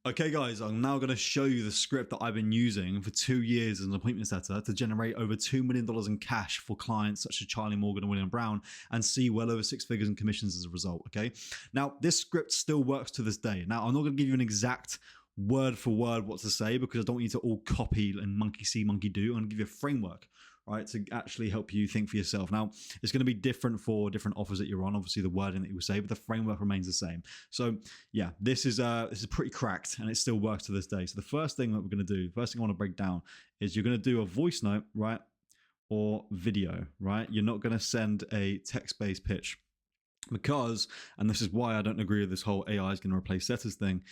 Okay guys, I'm now going to show you the script that I've been using for 2 years as an appointment setter to generate over $2 million in cash for clients such as Charlie Morgan and William Brown, and see well over 6 figures in commissions as a result. Okay, now this script still works to this day. Now I'm not going to give you an exact word for word what to say because I don't want you to all copy and monkey see monkey do. I'm going to give you a framework, right, to actually help you think for yourself. Now, it's going to be different for different offers that you're on, obviously the wording that you will say, but the framework remains the same. So yeah, this is pretty cracked and it still works to this day. So the first thing that we're going to do, first thing I want to break down is you're going to do a voice note, right, or video, right? You're not going to send a text-based pitch. Because, and this is why I don't agree with this whole AI is going to replace setters thing,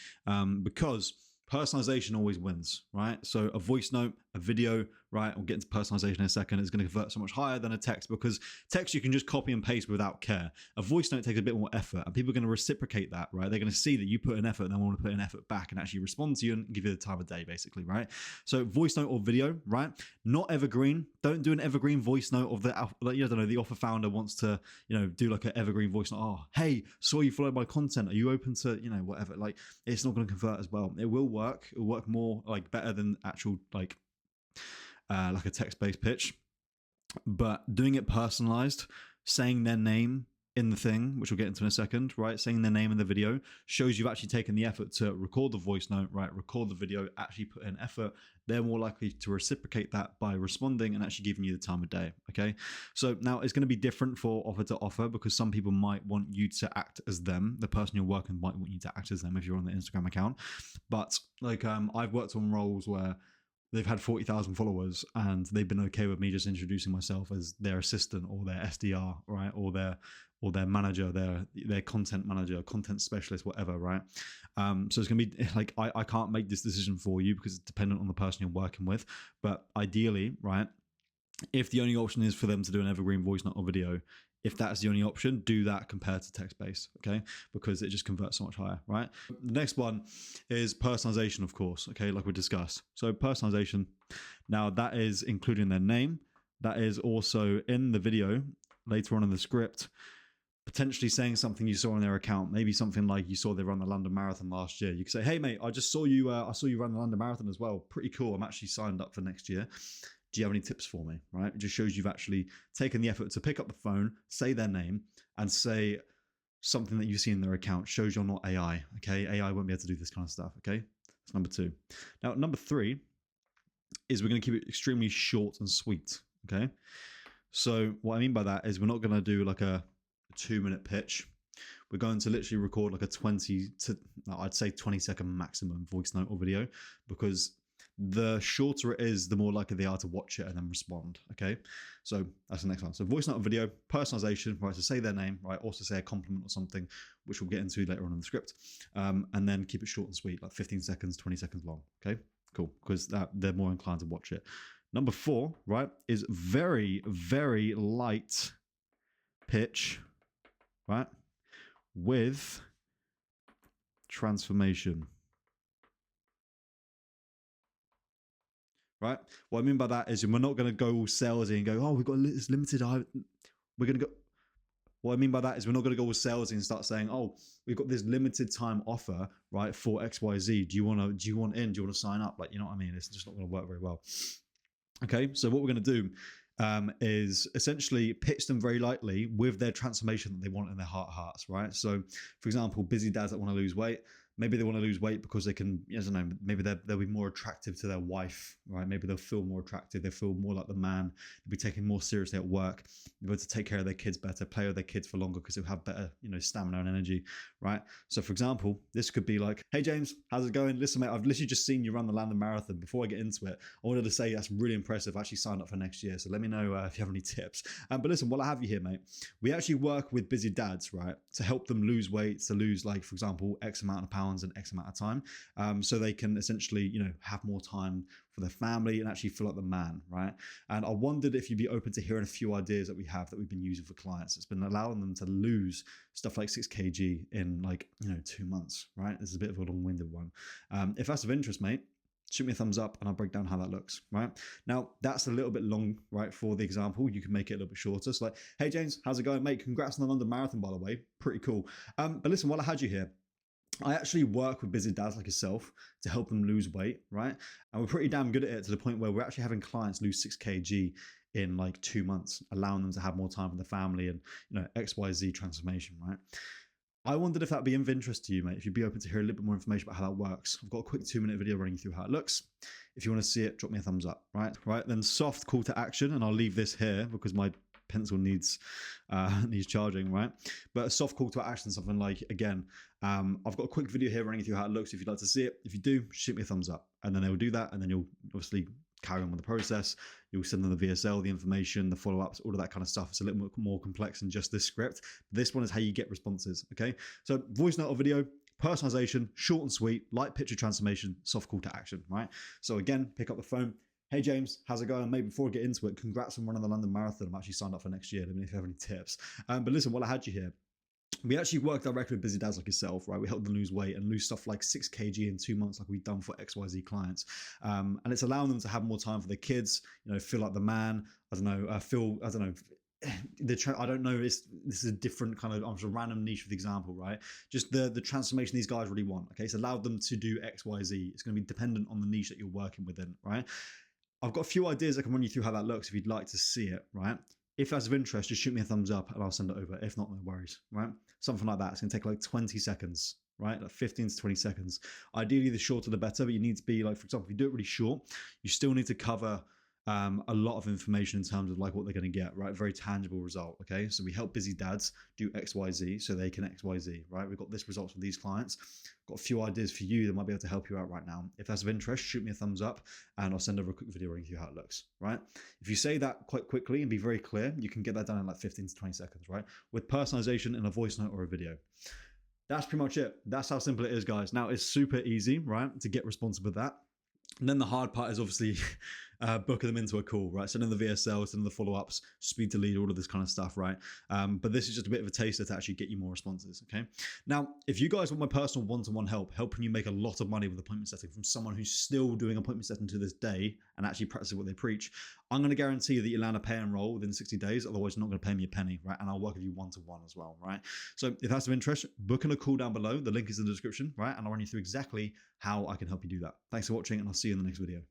because personalization always wins, right? So a voice note, a video, right? We'll get into personalization in a second. Is going to convert so much higher than a text, because text you can just copy and paste without care. A voice note takes a bit more effort, and people are going to reciprocate that, right? They're going to see that you put an effort and they want to put an effort back and actually respond to you and give you the time of day, basically, right? So voice note or video, right? Not evergreen. Don't do an evergreen voice note of the, like, I don't know, the offer founder wants to, do like an evergreen voice note. Oh, hey, saw you followed my content. Are you open to, whatever? Like, it's not going to convert as well. It will work. It will work more, like, better than actual, like a text-based pitch, but doing it personalized, saying their name in the thing, which we'll get into in a second, right? Saying their name in the video shows you've actually taken the effort to record the voice note, right? Record the video, actually put in effort. They're more likely to reciprocate that by responding and actually giving you the time of day, okay? So now it's going to be different for offer to offer, because some people might want you to act as them. The person you're working with might want you to act as them if you're on the Instagram account. But like I've worked on roles where they've had 40,000 followers and they've been okay with me just introducing myself as their assistant or their SDR, right? Or their manager, their content manager, content specialist, whatever, right? So it's gonna be like, I can't make this decision for you because it's dependent on the person you're working with. But ideally, right, if the only option is for them to do an evergreen voice note or video, if that's the only option, do that compared to text-based, okay? Because it just converts so much higher, right? The next one is personalization, of course, okay, like we discussed. So personalization, now that is including their name. That is also in the video, later on in the script, potentially saying something you saw on their account, maybe something like you saw they run the London Marathon last year. You could say, hey mate, I just saw you, I saw you run the London Marathon as well. Pretty cool, I'm actually signed up for next year. Do you have any tips for me, right? It just shows you've actually taken the effort to pick up the phone, say their name, and say something that you see in their account. Shows you're not AI, okay? AI won't be able to do this kind of stuff, okay? That's number 2. Now, number 3 is we're going to keep it extremely short and sweet, okay? So what I mean by that is we're not going to do like a 2-minute pitch. We're going to literally record like a 20-second maximum voice note or video, because the shorter it is, the more likely they are to watch it and then respond, okay? So that's the next one. So voice note video, personalization, right, to say their name, right, also say a compliment or something, which we'll get into later on in the script, and then keep it short and sweet, like 15 seconds, 20 seconds long, okay? Cool, because they're more inclined to watch it. Number 4, right, is very, very light pitch, right, with transformation. Right? What I mean by that is we're not going to go all salesy and go, oh, we've got this limited. We're going to go. What I mean by that is we're not going to go all salesy and start saying, oh, we've got this limited time offer, right, for XYZ. Do you want in? Do you want to sign up? Like, you know what I mean? It's just not going to work very well. Okay, so what we're going to do is essentially pitch them very lightly with their transformation that they want in their hearts, right? So, for example, busy dads that want to lose weight. Maybe they want to lose weight because they can, I don't know, maybe they'll be more attractive to their wife, right? Maybe they'll feel more attractive. They feel more like the man. They'll be taken more seriously at work. They'll be able to take care of their kids better, play with their kids for longer because they'll have better, stamina and energy, right? So for example, this could be like, hey, James, how's it going? Listen, mate, I've literally just seen you run the London Marathon. Before I get into it, I wanted to say that's really impressive. I actually signed up for next year. So let me know if you have any tips. But listen, while I have you here, mate, we actually work with busy dads, right? To help them lose weight, to lose, like, for example, X amount of pounds in X amount of time, so they can essentially, have more time for their family and actually feel like the man, right? And I wondered if you'd be open to hearing a few ideas that we've been using for clients. It's been allowing them to lose stuff like 6 kg in 2 months, right? This is a bit of a long-winded one. If that's of interest, mate, shoot me a thumbs up and I'll break down how that looks, right? Now, that's a little bit long, right, for the example. You can make it a little bit shorter. So like, hey, James, how's it going, mate? Congrats on the London Marathon, by the way. Pretty cool. But listen, while I had you here, I actually work with busy dads like yourself to help them lose weight, right? And we're pretty damn good at it to the point where we're actually having clients lose 6 kg in like 2 months, allowing them to have more time for the family and, XYZ transformation, right? I wondered if that'd be of interest to you, mate. If you'd be open to hear a little bit more information about how that works. I've got a quick 2-minute video running you through how it looks. If you want to see it, drop me a thumbs up, right? Right, then soft call to action, and I'll leave this here because my pencil needs charging, right? But a soft call to action, something like, again, I've got a quick video here running you through how it looks. If you'd like to see it, if you do, shoot me a thumbs up, and then they will do that, and then you'll obviously carry on with the process. You'll send them the VSL, the information, the follow-ups, all of that kind of stuff. It's a little bit more complex than just this script. This one is how you get responses, okay? So voice note or video, personalization, short and sweet, light picture transformation, soft call to action, right? So again, pick up the phone. Hey James, how's it going? Maybe before I get into it, congrats on running the London Marathon. I'm actually signed up for next year. Let me know if you have any tips. But listen, while I had you here, we actually work directly with busy dads like yourself, right? We help them lose weight and lose stuff like 6 kg in 2 months, like we've done for XYZ clients. And it's allowing them to have more time for their kids, feel like the man. I don't know. I don't know. This is a different kind of, a random niche of the example, right? Just the transformation these guys really want. Okay, it's allowed them to do XYZ. It's going to be dependent on the niche that you're working within, right? I've got a few ideas I can run you through how that looks if you'd like to see it, right? If that's of interest, just shoot me a thumbs up and I'll send it over. If not, no worries, right? Something like that. It's going to take like 20 seconds, right? Like 15 to 20 seconds. Ideally, the shorter the better, but you need to be like, for example, if you do it really short, you still need to cover a lot of information in terms of like what they're going to get, right? Very tangible result, okay? So we help busy dads do XYZ so they can XYZ, right? We've got this results with these clients. Got a few ideas for you that might be able to help you out right now. If that's of interest, shoot me a thumbs up and I'll send over a quick video running through how it looks, right? If you say that quite quickly and be very clear, you can get that done in like 15 to 20 seconds, right? With personalization in a voice note or a video. That's pretty much it. That's how simple it is, guys. Now, it's super easy, right, to get responsive with that. And then the hard part is obviously booking them into a call, right? Sending the VSL, sending the follow-ups, speed to lead, all of this kind of stuff, right? But this is just a bit of a taster to actually get you more responses, okay? Now, if you guys want my personal one-to-one help, helping you make a lot of money with appointment setting from someone who's still doing appointment setting to this day and actually practicing what they preach, I'm going to guarantee that you'll land a pay and roll within 60 days. Otherwise, you're not going to pay me a penny, right? And I'll work with you one-to-one as well, right? So if that's of interest, book in a call down below. The link is in the description, right? And I'll run you through exactly how I can help you do that. Thanks for watching, and I'll see you in the next video.